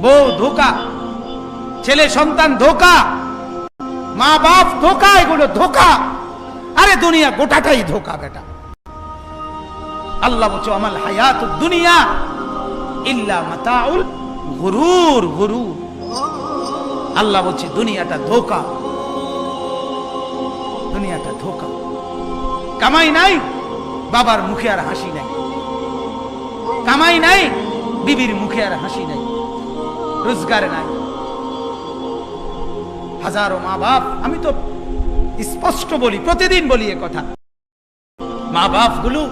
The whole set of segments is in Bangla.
বউ ধোকা, ছেলে সন্তান ধোকা, মা বাপ ধোকা, এগুলো ধোকা। আরে দুনিয়া গোটাটাই ধোকা বেটা। আল্লাহ বলছে আমাল হায়াতুদ দুনিয়া ইল্লা মাতাউল গুরুর। গুরুর, আল্লাহ বলছে দুনিয়াটা ধোকা, দুনিয়াটা ধোকা। কামাই নাই, বাবার মুখে আর হাসি নাই। কামাই নাই, বিবির মুখে আর হাসি নাই। রোজগার নাই। হাজারো মা বাপ, আমি তো স্পষ্ট বলি, প্রতিদিন বলি এ কথা, মা বাপ গুলো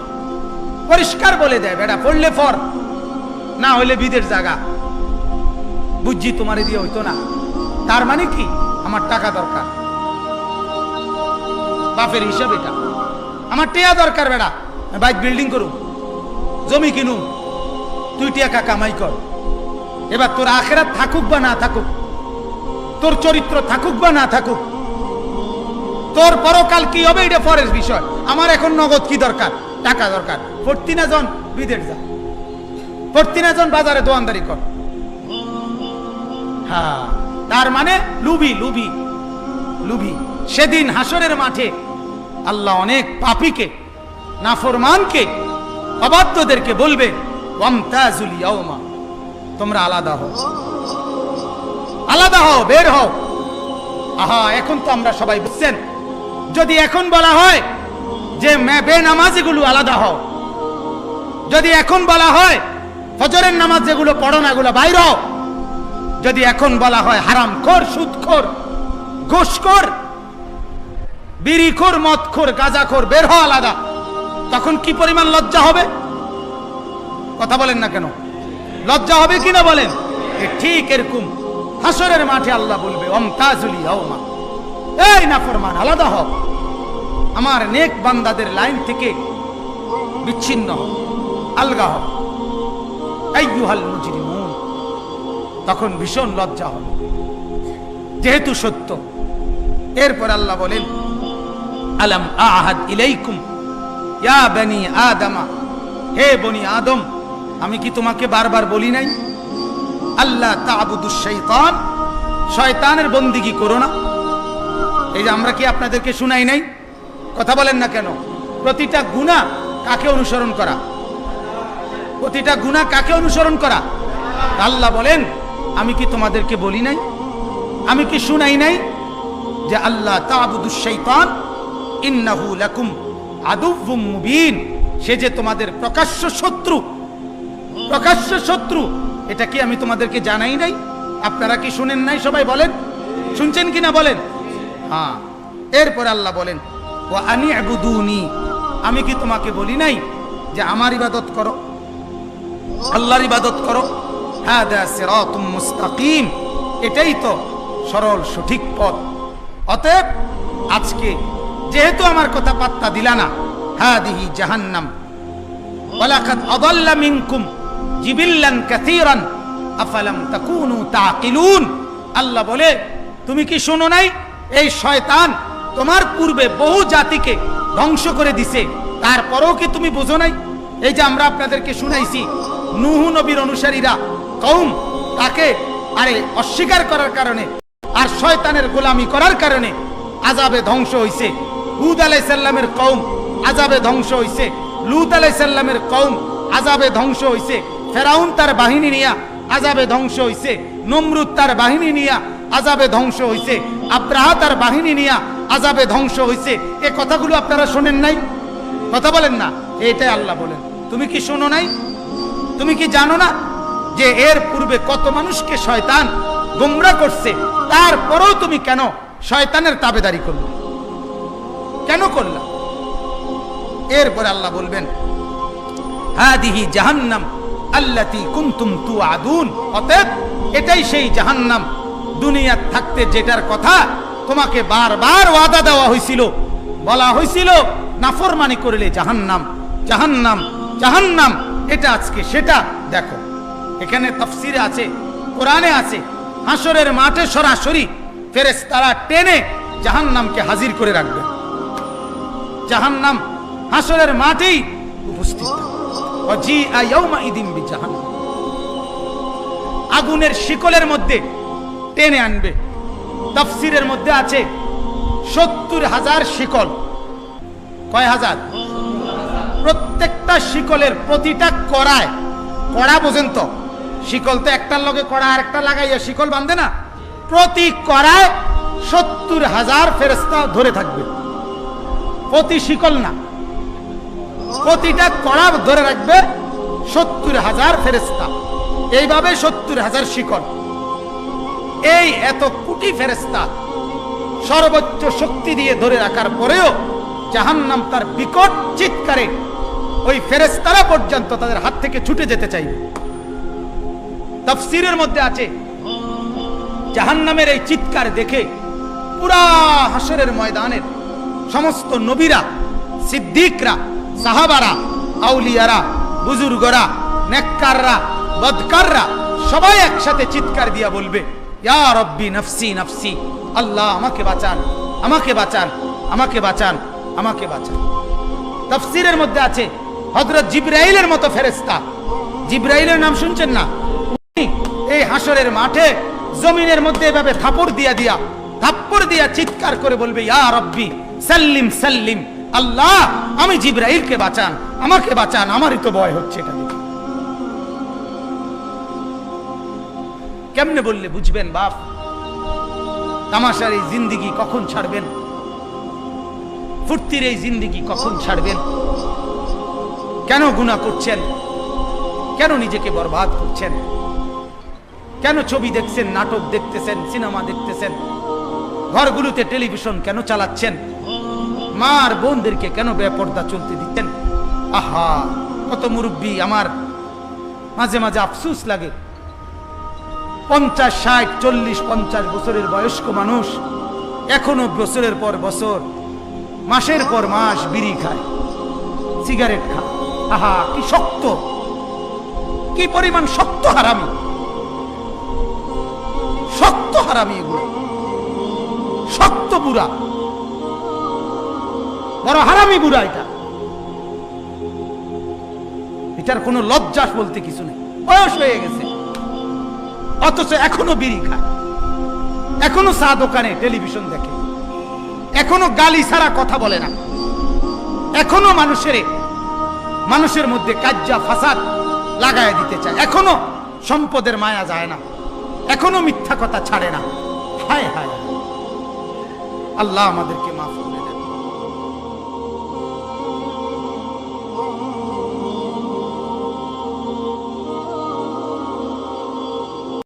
পরিষ্কার বলে দেয় বেটা পড়লে ফর, না হইলে বিদের জায়গা। বুঝছি তোমারে দিয়ে হইতো না, তার মানে কি আমার টাকা দরকার। বাপের হিসাব এটা, আমার টেয়া দরকার বেটা, বাইক বিল্ডিং করুম, জমি কিনুম, তুই টাকা কামাই কর। এবার তোর আখেরাত থাকুক বা না থাকুক, তোর চরিত্র থাকুক বা না থাকুক, তোর পরকাল কি হবে এটা পরের বিষয়। আমার এখন নগদ কি দরকার? টাকা দরকার। পড়তি না জন বিদেশ যা, পড়তি না জন বাজারে দোয়ানদারি কর। হ্যাঁ, তার মানে লুবি, লুবি, লুবি। সেদিন হাসরের মাঠে আল্লাহ অনেক পাপীকে, নাফরমানকে, অবাধ্যদেরকে বলবে ওয়ামতাজুল ইয়াওমা, তোমরা আলাদা হও, আলাদা হও, বের হও। আহা, এখন তো আমরা সবাই বুঝছেন, যদি এখন বলা হয় যে বেনামাজিগুলো আলাদা হও, যদি এখন বলা হয় ফজরের নামাজ যেগুলো পড়ো না এগুলো বাইর হও, যদি এখন বলা হয় হারামখোর, সুদখোর, ঘুষখোর, বিড়িখোর, মদখোর, গাঁজাখোর, বের হও আলাদা, তখন কি পরিমাণ লজ্জা হবে? কথা বলেন না কেন? লজ্জা হবে কিনা বলেন? ঠিক এরকম হাসরের মাঠে আল্লাহ বলবে ওয়ামতাজুল ইয়াওমা, এই নাফরমান আলাদা হও, আমার নেক বান্দাদের লাইন থেকে বিচ্ছিন্ন হও, আলগা হও। আইয়ুহাল মুজরিমুন, তখন ভীষণ লজ্জা হবে, যেহেতু সত্য। এরপর আল্লাহ বলেন আলাম আহাদ ইলাইকুম ইয়া বনি আদম, হে বনি আদম, আমি কি তোমাকে বারবার বলি নাই আল্লাহ তা'বুদুশ শাইতান, শয়তানের বন্দিগি করো না? এই যে আমরা কি আপনাদেরকে শুনাই নাই? কথা বলেন না কেন? প্রতিটা গুনাহ কাকে অনুসরণ করা? প্রতিটা গুনাহ কাকে অনুসরণ করা? আল্লাহ বলেন আমি কি তোমাদেরকে বলি নাই, আমি কি শুনাই নাই যে আল্লাহ তা'বুদুশ শাইতান ইন্নাহু লাকুম আদুউম মুবিন, সে যে তোমাদের প্রকাশ্য শত্রু, প্রকাশ্য শত্রু। এটা কি আমি তোমাদেরকে জানাই নাই? আপনারা কি শুনেন নাই? সবাই বলেন, শুনছেন কিনা বলেন? হ্যাঁ। এরপর আল্লাহ বলেন ওয়া আনি'বুদুনি, আমি কি তোমাকে বলি নাই যে আমার ইবাদত করো, আল্লাহর ইবাদত করো? হাদা সিরাতুম মুস্তাকিম, এটাই তো সরল সঠিক পথ। অতএব আজকে যেহেতু আমার কথা পাত্তা দিলা না, হাদিহি জাহান্নাম ওয়ালাকাদ আদাল্লা মিনকুম জিবিল্লান কাসীরান আফালাম তাকুনু তাকিলুন। আল্লাহ বলে তুমি কি শোনো নাই, এই শয়তান তোমার পূর্বে বহু জাতিকে ধ্বংস করে দিছে, তারপরেও কি তুমি বুঝো নাই? এই যে আমরা আপনাদেরকে শুনাইছি, নূহ নবীর অনুসারীরা কওম তাকে অস্বীকার করার কারণে আর শয়তানের গোলামি করার কারণে আযাবে ধ্বংস হইছে। হুদ আলাইহিস সালামের কওম আযাবে ধ্বংস হইছে, লূত আলাইহিস সালামের কওম আযাবে ধ্বংস হইছে, ফেরাউন তার বাহিনী নিয়া আযাবে ধ্বংস হইছে, নমরুদ তার বাহিনী নিয়া আযাবে ধ্বংস হইছে, আব্রাহা তার বাহিনী নিয়া আযাবে ধ্বংস হইছে। এই কথাগুলো আপনারা শোনেন নাই? কথা বলেন না। এটাই আল্লাহ বলেন তুমি কি শোনো নাই? তুমি কি জানো না যে এর পূর্বে কত মানুষকে শয়তান গোমরা করছে, তারপরেও তুমি কেন শয়তানের তাবেদারি করলে? কেন করলা? এরপরে আল্লাহ বলবেন হাদিহি জাহান্নাম আল্লাতী কুনতুম তুআদুন, অতএব এটাই সেই জাহান্নাম দুনিয়ার থাকতে যেটার কথা তোমাকে বারবার ওয়াদা দেওয়া হয়েছিল, বলা হয়েছিল নাফরমানি করলে জাহান্নাম, জাহান্নাম, জাহান্নাম। এটা আজকে সেটা দেখো, এখানে তাফসিরে আছে, কোরআনে আছে, হাসরের মাঠে সরাসরি ফেরেশতারা টেনে জাহান্নামকে হাজির করে রাখবে। জাহান্নাম হাসরের মাঠেই উপস্থিত। আগুনের শিকলের মধ্যে টেনে আনবে। তাফসীরের মধ্যে আছে 70,000 শিকল। কয় হাজার? প্রত্যেকটা শিকলের প্রতিটা কড়ায়, কড়া বোঝেন তো, শিকল তো একটার লগে কড়া আর একটা লাগাইয়া শিকল বাঁধে না, প্রতি কড়ায় 70,000 ফেরেশতা ধরে থাকবে। প্রতি শিকল না, প্রতিটা কড়া ধরে রাখবে 70,000 ফেরেশতা। এইভাবে 70,000 শিকল। এই এত কোটি ফেরেশতা সর্বোচ্চ শক্তি দিয়ে ধরে রাখার পরেও জাহান্নাম তার বিকট চিৎকারে ওই ফেরেশতারা পর্যন্ত তাদের হাত থেকে ছুটে যেতে চাইবে। তাফসীরের মধ্যে আছে জাহান্নামের এই চিৎকার দেখে পুরা হাসরের ময়দানের সমস্ত নবীরা, সিদ্দিকরা, সাহাবারা, আউলিয়ারা, বুজুর্গরা, নেককাররা, বদকাররা সবাই একসাথে চিৎকার দিয়া বলবে, ইয়া রব্বি নফসি নফসি, আল্লাহ আমাকে বাঁচান, আমাকে বাঁচান, আমাকে বাঁচান, আমাকে বাঁচান। তাফসীরের মধ্যে আছে হযরত জিবরাইলের মতো ফেরেশতা, জিবরাইলের নাম শুনছেন না? এই হাসরের মাঠে জমিনের মধ্যে এভাবে থাপ্পড় দিয়া চিৎকার করে বলবে, ইয়া রব্বি সাল্লিম সাল্লিম, আল্লাহ আমি জিবরাইলকে বাঁচান, আমাকে বাঁচান, আমারই তো ভয় হচ্ছে। এটা কেমনে বললে বুঝবেন বাপ? তামাশার এই জিন্দেগি কখন ছাড়বেন? ফুর্তির এই জিন্দেগি কখন ছাড়বেন? কেন গুনাহ করছেন? কেন নিজেকে বরবাদ করছেন? কেন ছবি দেখছেন, নাটক দেখতেছেন, সিনেমা দেখতেছেন? ঘরগুলোতে টেলিভিশন কেন চালাচ্ছেন? মা আর বোনদেরকে কেন বেপর্দা চলতে দিচ্ছেন? আহা, কত মুরব্বী, আমার মাঝে মাঝে আফসোস লাগে। 50, 60, 40, 50 বছরের বয়স্ক মানুষ এখনো বছরের পর বছর, মাসের পর মাস বিড়ি খায়, সিগারেট খায়। আহা, কি শক্ত, কি পরিমাণ শক্ত হারামি, শক্ত হারামি, এগুলো শক্ত বুড়া, বড় হারামি বুড়া। এটার কোনো লজ্জা বলতে কিছু নেই, বয়স হয়ে গেছে অথচ এখনো বিড়ি খায়, এখনো চা দোকানে টেলিভিশন দেখে, এখনো গালি ছাড়া কথা বলে না, এখনো মানুষের মধ্যে কাজ্জা ফাসাদ লাগায় দিতে চায়, এখনো সম্পদের মায়া যায় না, এখনো মিথ্যা কথা ছাড়ে না। হায় হায়, আল্লাহ আমাদেরকে